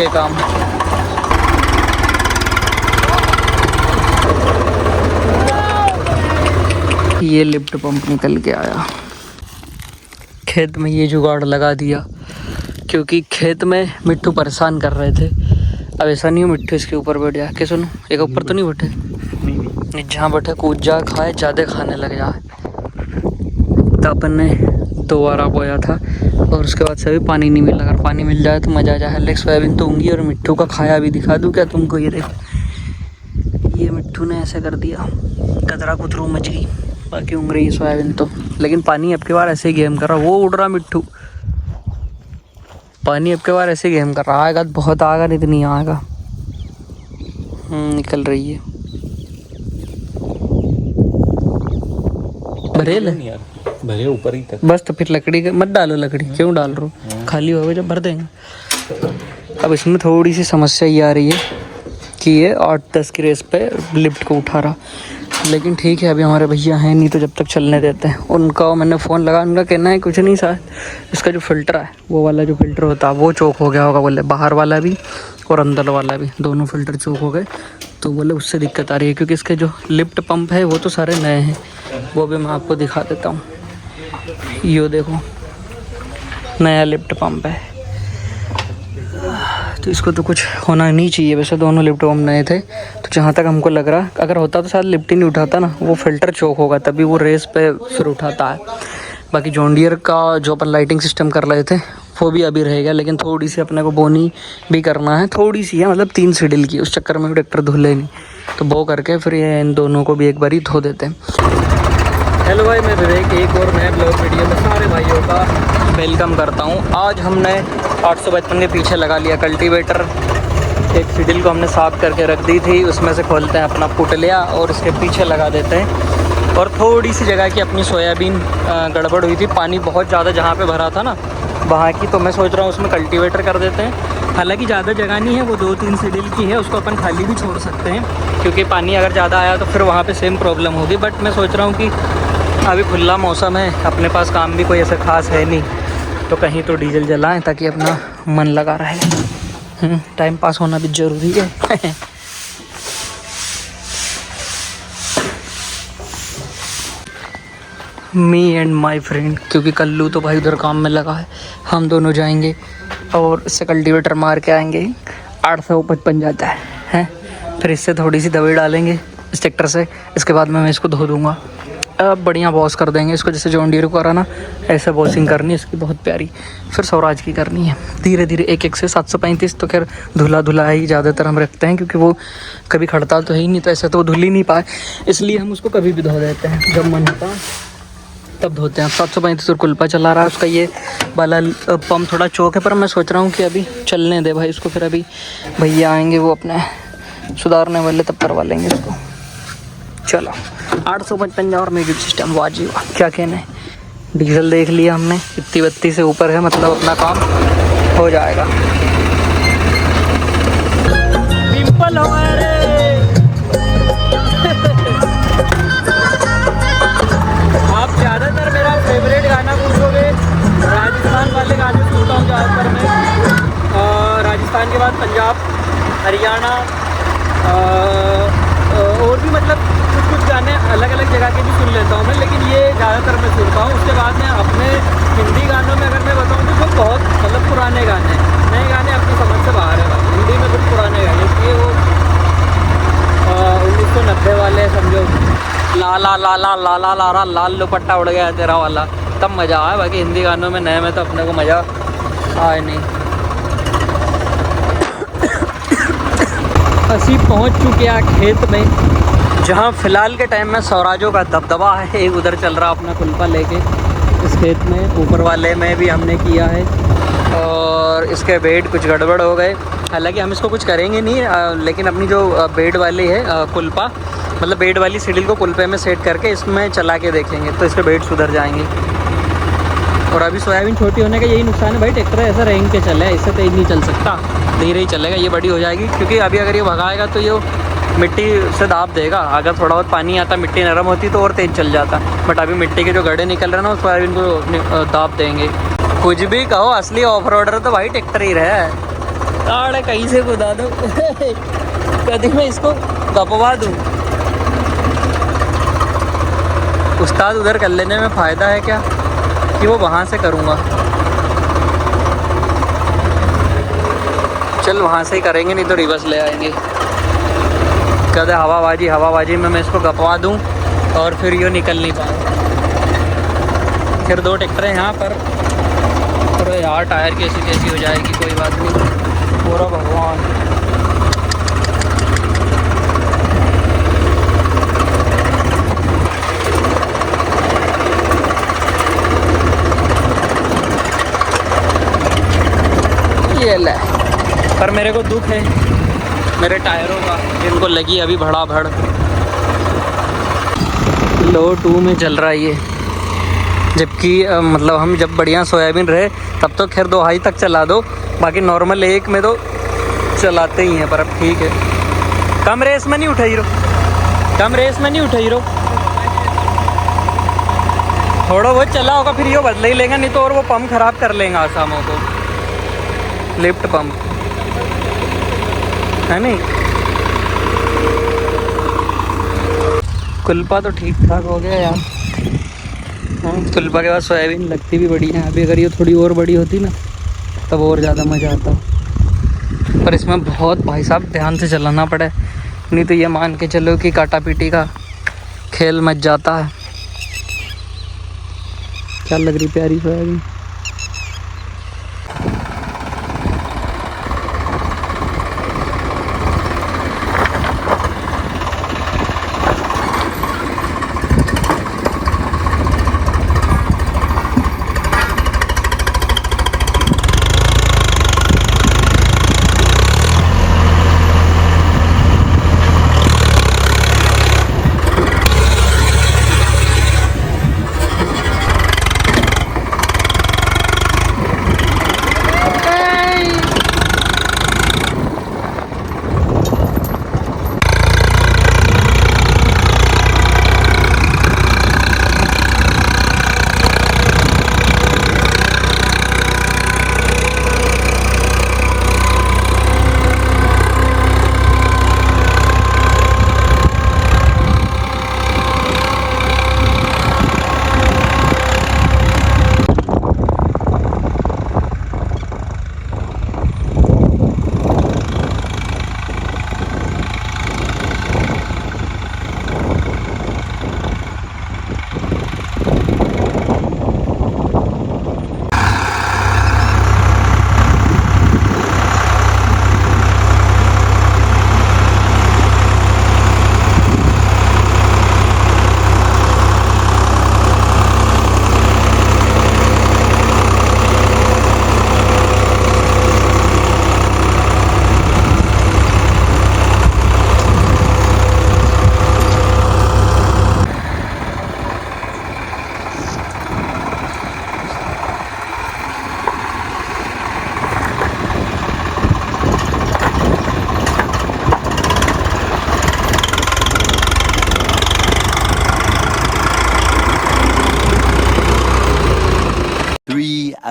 Okay काम। ये lift pump निकल के आया। खेत में ये जुगाड़ लगा दिया क्योंकि खेत में मिट्टू परेशान कर रहे थे। अब ऐसा नहीं हो मिट्टू इसके ऊपर बैठ जाए। के सुनो, एक ऊपर तो नहीं बैठे, नहीं जहाँ बैठे कूद जा, खाए ज़्यादा खाने लग जाए। तो अपन ने दोबारा बोया था और उसके बाद से अभी पानी नहीं मिला। अगर पानी मिल जाए तो मज़ा आ जाए। हल्ले सोयाबीन तो होंगी और मिट्टू का खाया भी दिखा दूँ क्या तुमको। ये देखो, ये मिट्टू ने ऐसे कर दिया, कतरा कुतरू मच गई। बाकी उंग रही है सोयाबीन तो, लेकिन पानी अब की बार ऐसे ही गेम कर रहा। वो उड़ रहा मिट्टू, पानी अब के बार ऐसे गेम कर रहा। आएगा तो बहुत आएगा, नहीं तो नहीं आएगा। निकल रही है। भरे ऊपर ही तक बस। तो फिर लकड़ी मत डालो, लकड़ी क्यों डाल रहे हो, खाली होगा जब भर देंगे। अब इसमें थोड़ी सी समस्या ये आ रही है कि ये 8-10 की रेस पे लिफ्ट को उठा रहा। लेकिन ठीक है, अभी हमारे भैया हैं नहीं तो जब तक चलने देते हैं। उनका मैंने फ़ोन लगा, उनका कहना है कुछ नहीं शायद इसका जो फ़िल्टर है, वो वाला जो फ़िल्टर होता है वो चोक हो गया होगा बोले। बाहर वाला भी और अंदर वाला भी, दोनों फ़िल्टर चोक हो गए। तो बोले उससे दिक्कत आ रही है क्योंकि इसके जो लिफ्ट पंप है वो तो सारे नए हैं। वो भी मैं आपको दिखा देता हूँ। यो देखो, नया लिफ्ट पंप है। तो इसको तो कुछ होना नहीं चाहिए। वैसे दोनों लिफ्ट पंप नए थे, तो जहाँ तक हमको लग रहा, अगर होता तो शायद लिफ्ट ही नहीं उठाता ना, वो फ़िल्टर चोक होगा तभी वो रेस पे फिर उठाता है। बाकी जॉन डियर का जो अपन लाइटिंग सिस्टम कर रहे थे वो भी अभी रहेगा, लेकिन थोड़ी सी अपने को बोनी भी करना है। थोड़ी सी है, मतलब 3 सीडिल की। उस चक्कर में ट्रैक्टर धुले नहीं, तो बो करके फिर ये इन दोनों को भी एक बार ही धो देते हैं। हेलो भाई, मैं विवेक एक और नए ब्लॉग वीडियो में सारे भाइयों का वेलकम करता हूं। आज हमने 855 के पीछे लगा लिया कल्टीवेटर। एक सीडिल को हमने साफ़ करके रख दी थी, उसमें से खोलते हैं अपना पुटलिया और इसके पीछे लगा देते हैं। और थोड़ी सी जगह की अपनी सोयाबीन गड़बड़ हुई थी, पानी बहुत ज़्यादा जहाँ पे भरा था ना वहाँ की, तो मैं सोच रहा हूँ उसमें कल्टीवेटर कर देते हैं। हालांकि ज़्यादा जगह नहीं है, वो 2-3 सीडिल की है, उसको अपन खाली भी छोड़ सकते हैं क्योंकि पानी अगर ज़्यादा आया तो फिर वहाँ पे सेम प्रॉब्लम होगी। बट मैं सोच रहा हूँ कि अभी खुला मौसम है, अपने पास काम भी कोई ऐसा खास है नहीं, तो कहीं तो डीजल जलाएं ताकि अपना मन लगा रहे। टाइम पास होना भी ज़रूरी है। मी एंड माई फ्रेंड, क्योंकि कल्लू तो भाई उधर काम में लगा है। हम दोनों जाएंगे और इससे कल्टीवेटर मार के आएंगे। 855 जाता है। फिर इससे थोड़ी सी दवाई डालेंगे इस ट्रैक्टर से। इसके बाद मैं इसको धो दूँगा, बढ़िया वॉश कर देंगे इसको। जैसे जॉन डियर को करा ना, ऐसे वॉशिंग करनी है इसकी बहुत प्यारी। फिर स्वराज की करनी है धीरे धीरे, एक से 735। तो खैर धुला ही ज़्यादातर हम रखते हैं क्योंकि वो कभी खड़ता तो है ही नहीं, तो ऐसे तो वो धुल ही नहीं पाए, इसलिए हम उसको कभी भी धो देते हैं। जब मन होता तब धोते हैं। 735 और कुल्पा चला रहा है उसका। ये वाला पंप थोड़ा चौक है, पर मैं सोच रहा हूँ कि अभी चलने दे भाई इसको। फिर अभी भैया आएंगे वो अपने सुधारने वाले, तब करवा लेंगे इसको। चलो 855 और म्यूजिक सिस्टम, वाजिब, क्या कहना है। डीजल देख लिया हमने, 32 से ऊपर है, मतलब अपना काम हो जाएगा। पिंपल हमारे आप ज़्यादातर मेरा फेवरेट गाना पूछोगे, राजस्थान वाले गाने सुनता हूँ ज़्यादातर मैं। राजस्थान के बाद पंजाब, हरियाणा और भी मतलब कुछ गाने अलग अलग जगह के भी सुन लेता हूँ मैं, लेकिन ये ज़्यादातर मैं सुनता हूँ। उसके बाद में अपने हिंदी गानों में अगर मैं बताऊँ तो जो बहुत मतलब पुराने गाने हैं, नए गाने अपनी समझ से बाहर है। हिंदी में कुछ पुराने गाने, इसलिए वो 1990 वाले समझो, ला ला ला ला ला ला ला ला लाल दुपट्टा उड़ गया तेरा वाला, तब मज़ा आया। बाकी हिंदी गानों में नए में तो अपने को मज़ा आए नहीं। ਅਸੀਂ पहुंच चुके हैं खेत में, जहां फ़िलहाल के टाइम में स्वराजों का दबदबा है। एक उधर चल रहा अपना कुल्पा लेके इस खेत में, ऊपर वाले में भी हमने किया है और इसके बेड कुछ गड़बड़ हो गए। हालांकि हम इसको कुछ करेंगे नहीं, लेकिन अपनी जो बेड वाली है कुल्पा, मतलब बेड वाली सीढ़ी को कुल्पे में सेट करके इसमें चला के देखेंगे तो इसके बेड सुधर जाएंगे। और अभी सोयाबीन छोटी होने का यही नुकसान है भाई, ट्रैक्टर ऐसा रेंग के चले, इससे तेज़ नहीं चल सकता, धीरे ही चलेगा। ये बड़ी हो जाएगी क्योंकि अभी अगर ये भगाएगा तो ये मिट्टी से दाब देगा। अगर थोड़ा बहुत पानी आता, मिट्टी नरम होती तो और तेज़ चल जाता, बट अभी मिट्टी के जो गड्ढे निकल रहे हैं ना, उस सोयाबीन को दाब देंगे। कुछ भी कहो, असली ऑफ रोडर तो भाई ट्रैक्टर ही रहा है। ताड़ कहीं से कुदा दो। कभी मैं इसको दबवा दूँ। उस्ताद उधर कर लेने में फ़ायदा है क्या कि वो वहाँ से करूँगा। चल वहाँ से ही करेंगे, नहीं तो रिवर्स ले आएंगे। कहते हवाबाजी में मैं इसको गपवा दूँ और फिर ये निकल नहीं पाए। फिर 2 ट्रैक्टर हैं यहाँ पर। अरे यार टायर कैसी हो जाएगी, कोई बात नहीं। पूरा भगवान। ये ले, पर मेरे को दुख है मेरे टायरों का, जिनको लगी अभी भड़ाभड़। लो 2 में चल रहा है ये, जबकि मतलब हम जब बढ़िया सोयाबीन रहे तब तो खैर 2 हाई तक चला दो, बाकी नॉर्मल 1 में तो चलाते ही हैं। पर अब ठीक है, कम रेस में नहीं उठाई रो, थोड़ा बहुत चला होगा फिर ये बदल ही लेगा, नहीं तो और वो पंप खराब कर लेंगे आसामों को, लिफ्ट पंप है नहीं। कुल्पा तो ठीक ठाक हो गया यार। कुल्पा के बाद सोयाबीन लगती भी बड़ी है। अभी अगर ये थोड़ी और बड़ी होती ना तब और ज़्यादा मज़ा आता। पर इसमें बहुत भाई साहब ध्यान से चलाना पड़े, नहीं तो ये मान के चलो कि काटा पीटी का खेल मच जाता है। क्या लग रही प्यारी सोयाबीन।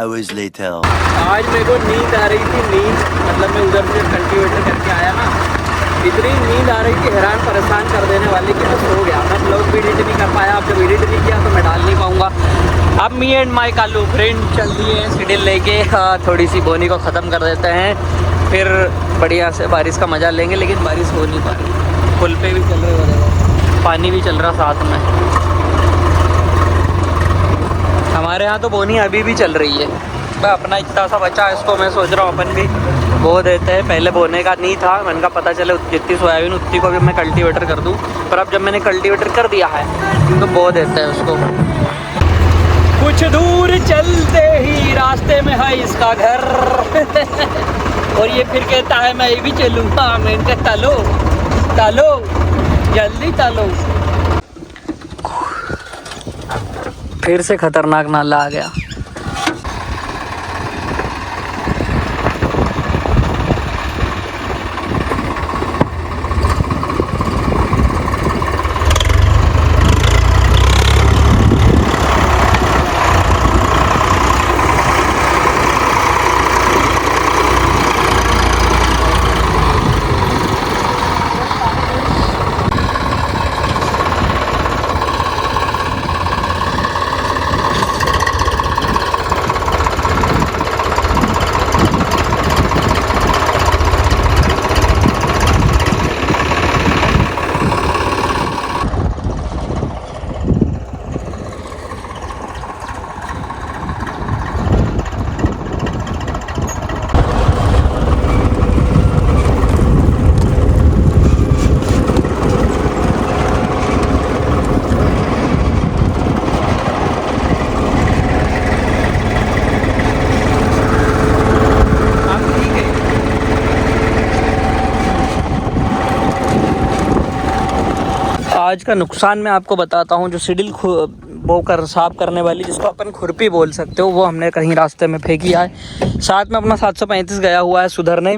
hours later. आज मेरे को नींद आ रही थी, मतलब मैं उधर से कल्टीवेटर करके आया ना, इतनी नींद आ रही थी हैरान परेशान कर देने वाली कि मैं सो गया। मैं ब्लॉग भी एडिट नहीं कर पाया, अब जब एडिट नहीं किया तो मैं डाल नहीं पाऊँगा। अब me and my Kalu friend चल दिए हैं सीढ़ी लेके, थोड़ी सी बोनी को ख़त्म कर देते हैं, फिर बढ़िया से बारिश का मज़ा लेंगे। लेकिन बारिश हो नहीं पा रही, पुल पे भी चल रहे हो रहे, पानी भी चल रहा साथ में। हमारे यहाँ तो बोनी अभी भी चल रही है। मैं अपना इतना सा बचा है, इसको मैं सोच रहा हूँ अपन भी बो देते हैं। पहले बोने का नहीं था, मैंने कहा पता चले जितनी सोयाबीन उतनी को भी मैं कल्टीवेटर कर दूँ, पर अब जब मैंने कल्टीवेटर कर दिया है तो बो देते हैं उसको। कुछ दूर चलते ही रास्ते में है इसका घर और ये फिर कहता है मैं भी चलूँगा। मैंने कहा चलो चलो जल्दी चलो। फिर से खतरनाक नाला आ गया। आज का नुकसान मैं आपको बताता हूँ। जो सिडिल साफ करने वाली, जिसको अपन खुरपी बोल सकते हो, वो हमने कहीं रास्ते में फेंकी है। साथ में अपना 735 गया हुआ है सुधरने,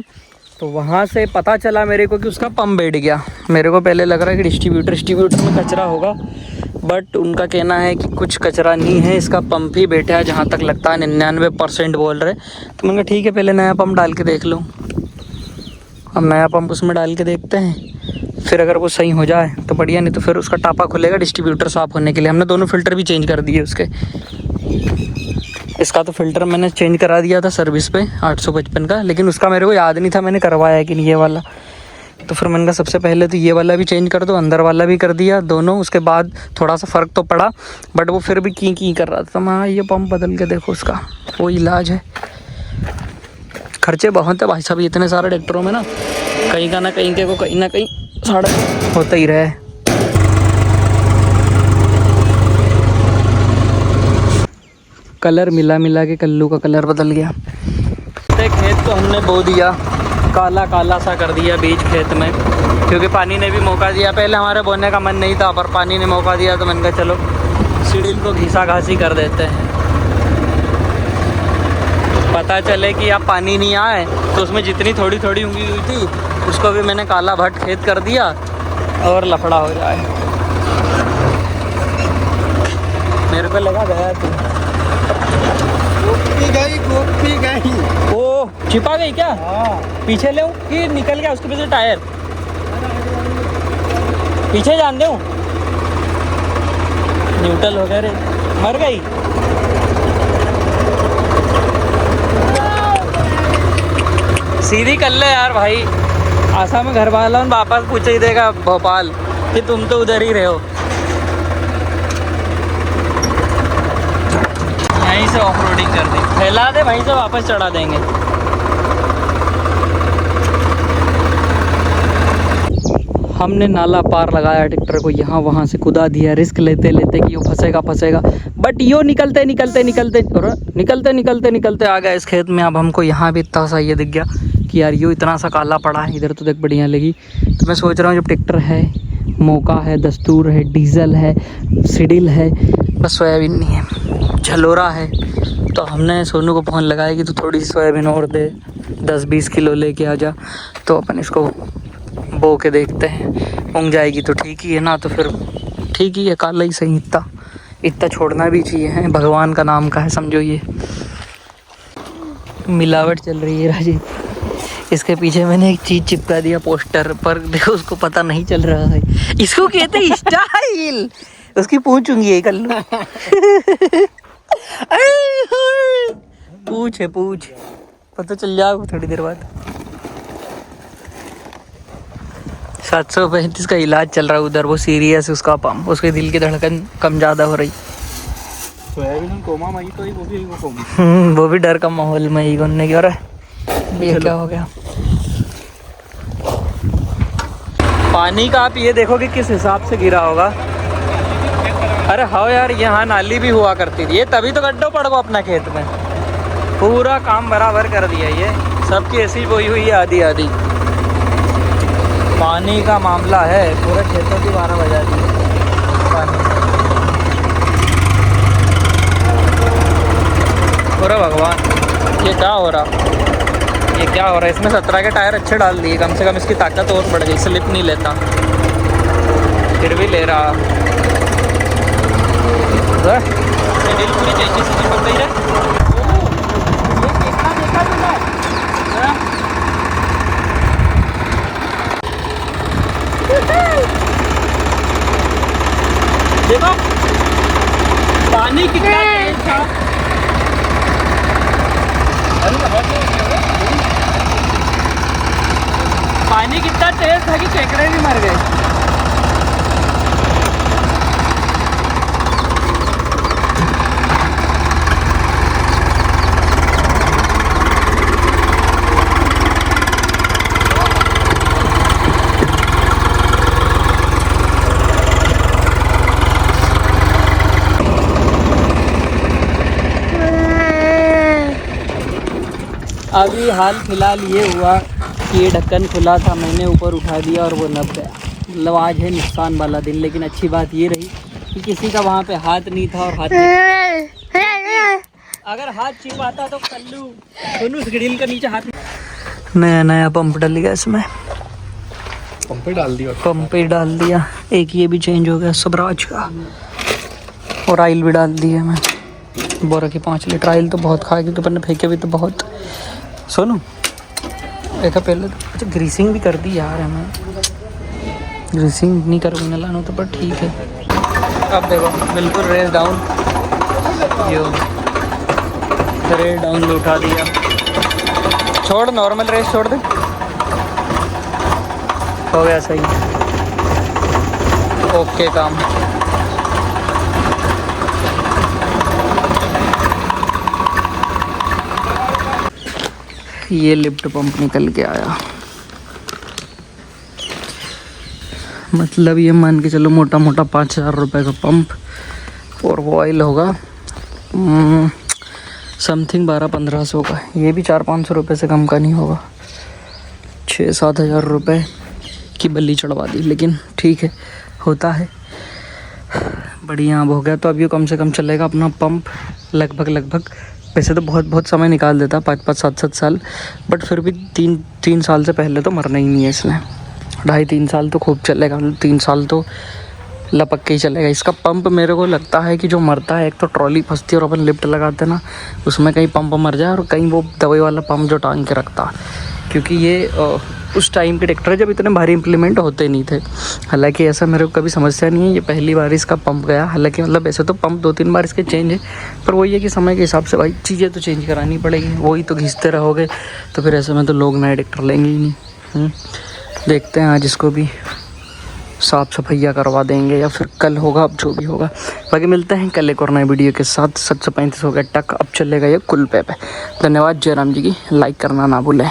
तो वहाँ से पता चला मेरे को कि उसका पंप बैठ गया। मेरे को पहले लग रहा है कि डिस्ट्रीब्यूटर में कचरा होगा, बट उनका कहना है कि कुछ कचरा नहीं है, इसका पंप ही बैठा है, जहाँ तक लगता है 99% बोल रहे। तो मैंने कहा ठीक है, पहले नया पंप डाल के देख लूँ। अब नया पंप उसमें डाल के देखते हैं, फिर अगर वो सही हो जाए तो बढ़िया, नहीं तो फिर उसका टापा खुलेगा डिस्ट्रीब्यूटर साफ़ होने के लिए। हमने दोनों फ़िल्टर भी चेंज कर दिए उसके। इसका तो फ़िल्टर मैंने चेंज करा दिया था सर्विस पे 855 का, लेकिन उसका मेरे को याद नहीं था मैंने करवाया है कि नहीं ये वाला। तो फिर मैंने कहा सबसे पहले तो ये वाला भी चेंज कर दो, अंदर वाला भी कर दिया दोनों। उसके बाद थोड़ा सा फ़र्क तो पड़ा, बट वो फिर भी की कर रहा था। मैं ये पंप बदल के देखो, उसका वो इलाज है। खर्चे बहुत है भाई साहब इतने सारे ट्रैक्टरों में ना, कहीं का ना कहीं के को कहीं ना कहीं साड़ा होता ही रहे। कलर मिला के कल्लू का कलर बदल गया। खेत को हमने बो दिया, काला काला सा कर दिया बीज खेत में, क्योंकि पानी ने भी मौका दिया। पहले हमारे बोने का मन नहीं था, पर पानी ने मौका दिया तो मैंने कहा चलो सीढ़ी को घिसा घासी कर देते हैं। पता चले कि अब पानी नहीं आए तो उसमें जितनी थोड़ी थोड़ी उंगी हुई थी उसको भी मैंने काला भट्ट खेत कर दिया और लफड़ा हो जाए। मेरे को लगा गया तू गोपी गई। ओ छिपा गई क्या? हाँ। पीछे ले कि निकल गया उसके पीछे टायर? पीछे जान दे, न्यूट्रल हो गया रे, मर गई। सीधी कर ले यार भाई, आसाम में घर वाला वापस पूछ ही देगा भोपाल कि तुम तो उधर ही रहे हो। यहीं से ऑफ रोडिंग कर दे, फैला दे, वहीं से वापस चढ़ा देंगे। हमने नाला पार लगाया, ट्रैक्टर को यहाँ वहाँ से कुदा दिया, रिस्क लेते लेते कि वो फंसेगा, बट यो निकलते आ गया इस खेत में। अब हमको यहाँ भी इतना सा ये दिख गया कि यार यो इतना सा काला पड़ा है, इधर तो देख बढ़िया लगी। तो मैं सोच रहा हूँ जब ट्रैक्टर है, मौका है, दस्तूर है, डीजल है, सिडिल है, बस सोयाबीन नहीं है, झलोरा है। तो हमने सोनू को फ़ोन लगाया कि तू थोड़ी सी सोयाबीन और दे, 10-20 किलो लेके आ जा, तो अपन इसको बो के देखते हैं। उंग जाएगी तो ठीक ही है ना, तो फिर ठीक ही है, काला ही सही। इतना छोड़ना भी चाहिए, है भगवान का नाम का है समझो। ये मिलावट चल रही है राजी। इसके पीछे मैंने एक चीज़ चिपका दिया पोस्टर पर, देखो उसको पता नहीं चल रहा है। इसको कहते हैं स्टाइल। उसकी पूछूंगी कल। पूछ पता चल जाएगा थोड़ी देर बाद। 735 का इलाज चल रहा है उधर, वो सीरियस है उसका पंप, उसके दिल की धड़कन कम ज़्यादा हो रही। वो भी डर का माहौल में ही घूमने की। और ये क्या हो गया? पानी का आप ये देखो कि किस हिसाब से गिरा होगा। अरे हाँ यार, यहाँ नाली भी हुआ करती थी, ये तभी तो गड्ढा पड़ गया अपना खेत में। पूरा काम बराबर कर दिया, ये सबकी ऐसी बोई हुई है आधी। पानी का मामला है, पूरे खेतों की 12 बजा दी पानी। पूरा भगवान, ये क्या हो रहा? इसमें 17 के टायर अच्छे डाल दिए, कम से कम इसकी ताकत और बढ़ गई, स्लिप नहीं लेता, फिर भी ले रहा। दिल पूरी चेंजेस हो गई है। देखो पानी कितना तेज था। पानी कितना तेज था कि केकड़े भी मर गए। अभी हाल फिलहाल ये हुआ कि ये ढक्कन खुला था, मैंने ऊपर उठा दिया और वो नप गया। मतलब आज है नुकसान वाला दिन, लेकिन अच्छी बात ये रही कि किसी का वहाँ पे हाथ नहीं था और हाथ नहीं, अगर हाथ छिपाता तो कल्लू दोनों ग्रिल का नीचे हाथ। नया पंप डल गया इसमें, पंप पे डाल दिया। पंप पे डाल दिया, एक ये भी चेंज हो गया स्वराज का, और ऑयल भी डाल दिया मैं। बोरा की 5 लीटर ऑयल तो बहुत खाया, क्योंकि अपन ने फेंके भी तो बहुत। सोनू देखा पहले तो अच्छा ग्रीसिंग भी कर दी यार हमें, ग्रीसिंग नहीं करूँगा लाना तो, पर ठीक है। अब देखो बिल्कुल रेस डाउन, यो रेस डाउन में उठा दिया। छोड़ नॉर्मल रेस छोड़ दे, हो गया सही, ओके काम। ये लिफ्ट पंप निकल के आया, मतलब ये मान के चलो मोटा मोटा 5,000 रुपये का पंप, और वो ऑयल होगा समथिंग 1200-1500 का। ये भी 400-500 रुपये से कम का नहीं होगा। 6-7 हज़ार रुपये की बल्ली चढ़वा दी, लेकिन ठीक है, होता है। बढ़िया अब हो गया, तो अब ये कम से कम चलेगा अपना पंप लगभग। वैसे तो बहुत समय निकाल देता, 5-5, 7-7 साल, बट फिर भी 3 साल से पहले तो मरना ही नहीं है इसने। 2.5-3 साल तो खूब चलेगा, 3 साल तो लपक के ही चलेगा इसका पंप। मेरे को लगता है कि जो मरता है, एक तो ट्रॉली फंसती है और अपन लिफ्ट लगाते ना, उसमें कहीं पंप मर जाए, और कहीं वो दवाई वाला पंप जो टांग के रखता, क्योंकि ये उस टाइम के ट्रैक्टर जब इतने भारी इम्प्लीमेंट होते नहीं थे। हालांकि ऐसा मेरे को कभी समस्या नहीं है, ये पहली बार इसका पंप गया। हालांकि मतलब ऐसे तो पंप 2-3 बार इसके चेंज है, पर वही है कि समय के हिसाब से भाई चीज़ें तो चेंज करानी पड़ेगी। वही तो घिसते रहोगे तो फिर ऐसे में तो लोग नए ट्रैक्टर लेंगे ही नहीं। देखते हैं आज इसको भी साफ़ सफाइया करवा देंगे, या फिर कल होगा, अब जो भी होगा। बाकी मिलते हैं कल एक और नए वीडियो के साथ। 735 हो गया टक, अब चलेगा ये कुल पे। धन्यवाद जयराम जी की, लाइक करना ना भूलें।